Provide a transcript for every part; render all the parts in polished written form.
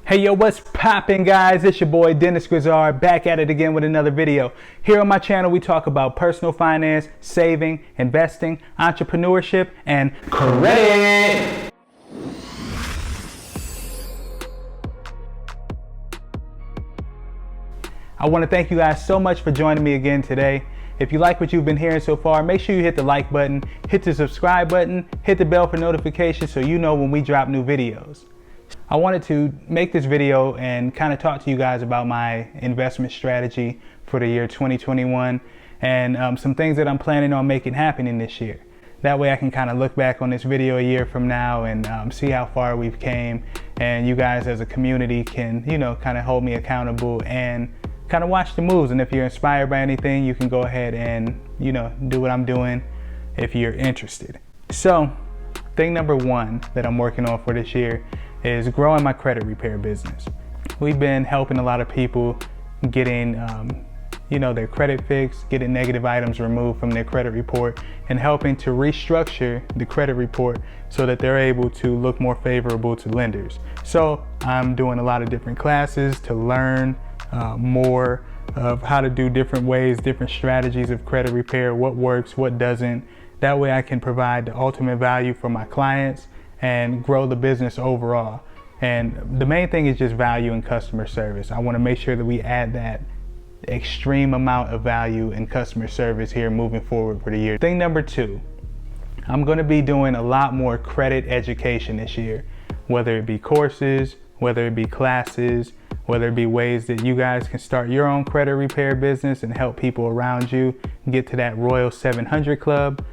Hey yo, what's poppin' guys? It's your boy Dennis Grizzard back at it again with another video. Here on my channel we talk about personal finance, saving, investing, entrepreneurship, and credit. I want to thank you guys so much for joining me again today. If you like what you've been hearing so far, make sure you hit the like button, hit the subscribe button, hit the bell for notifications so you know when we drop new videos. I wanted to make this video and kind of talk to you guys about my investment strategy for the year 2021 and some things that I'm planning on making happen in this year. That way I can kind of look back on this video a year from now and see how far we've came, and you guys as a community can, kind of hold me accountable and kind of watch the moves. And if you're inspired by anything, you can go ahead and, do what I'm doing if you're interested. So thing number one that I'm working on for this year is growing my credit repair business. We've been helping a lot of people getting, their credit fixed, getting negative items removed from their credit report, and helping to restructure the credit report so that they're able to look more favorable to lenders. So I'm doing a lot of different classes to learn more of how to do different ways, different strategies of credit repair, what works, what doesn't. That way I can provide the ultimate value for my clients and grow the business overall. And the main thing is just value and customer service. I want to make sure that we add that extreme amount of value in customer service here moving forward for the year. Thing number two, I'm going to be doing a lot more credit education this year, whether it be courses, whether it be classes, whether it be ways that you guys can start your own credit repair business and help people around you get to that Royal 700 Club.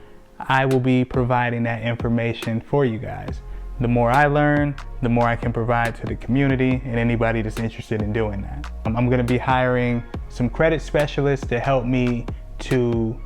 I will be providing that information for you guys. The more I learn, the more I can provide to the community and anybody that's interested in doing that. I'm going to be hiring some credit specialists to help me to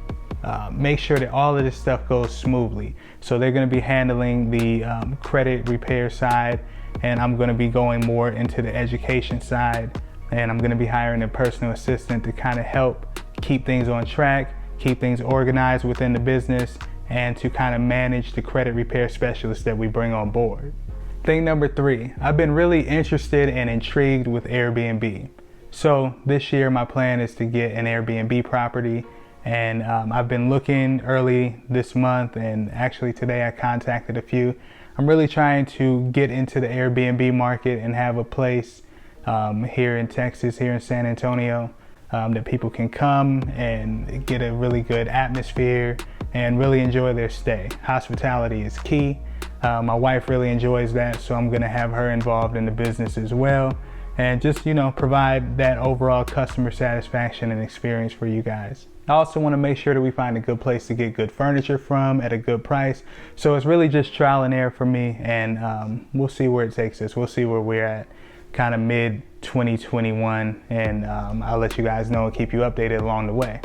make sure that all of this stuff goes smoothly. So they're going to be handling the credit repair side, and I'm going to be going more into the education side, and I'm going to be hiring a personal assistant to kind of help keep things on track, keep things organized within the business, and to kind of manage the credit repair specialists that we bring on board. Thing number three, I've been really interested and intrigued with Airbnb. So this year my plan is to get an Airbnb property, and I've been looking early this month, and actually today I contacted a few. I'm really trying to get into the Airbnb market and have a place here in Texas, here in San Antonio, that people can come and get a really good atmosphere and really enjoy their stay. Hospitality is key. My wife really enjoys that, so I'm gonna have her involved in the business as well, and just provide that overall customer satisfaction and experience for you guys. I also want to make sure that we find a good place to get good furniture from at a good price. So it's really just trial and error for me, and we'll see where it takes us. We'll see where we're at kind of mid 2021, and I'll let you guys know and keep you updated along the way.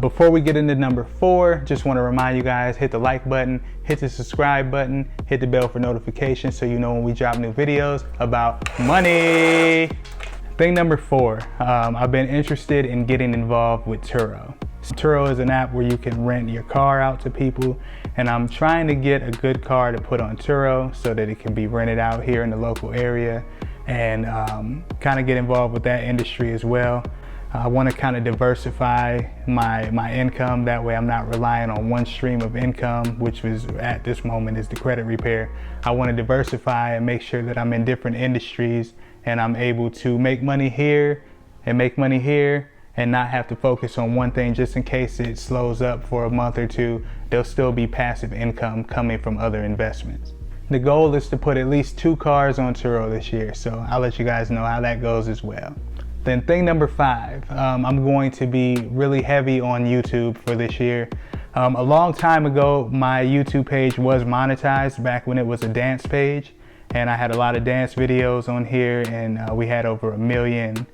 Before we get into number four, just want to remind you guys, hit the like button, hit the subscribe button, hit the bell for notifications so you know when we drop new videos about money. Thing number four, I've been interested in getting involved with Turo. Turo is an app where you can rent your car out to people, and I'm trying to get a good car to put on Turo so that it can be rented out here in the local area, and kind of get involved with that industry as well. I want to kind of diversify my income. That way I'm not relying on one stream of income, which was at this moment is the credit repair. I want to diversify and make sure that I'm in different industries and I'm able to make money here and make money here and not have to focus on one thing just in case it slows up for a month or two. There'll still be passive income coming from other investments. The goal is to put at least 2 cars on Turo this year, so I'll let you guys know how that goes as well. Then thing number five, I'm going to be really heavy on YouTube for this year. A long time ago, my YouTube page was monetized back when it was a dance page, and I had a lot of dance videos on here, and we had over 1 million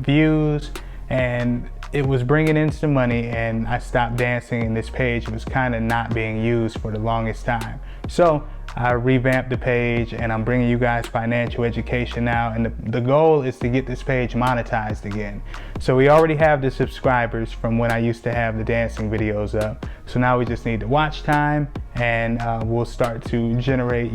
views, and it was bringing in some money, and I stopped dancing, and this page was kind of not being used for the longest time. So I revamped the page, and I'm bringing you guys financial education now, and the goal is to get this page monetized again. So we already have the subscribers from when I used to have the dancing videos up, so now we just need the watch time, and we'll start to generate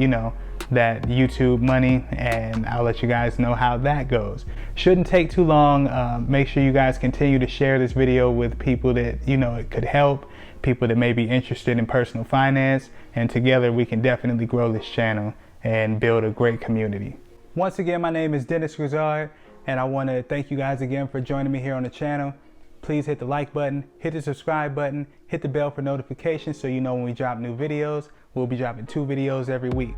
that YouTube money, and I'll let you guys know how that goes. Shouldn't take too long. Make sure you guys continue to share this video with people that it could help, people that may be interested in personal finance, and together we can definitely grow this channel and build a great community. Once again, my name is Dennis Grizzard, and I want to thank you guys again for joining me here on the channel. Please hit the like button, hit the subscribe button, hit the bell for notifications so you know when we drop new videos. We'll be dropping 2 videos every week.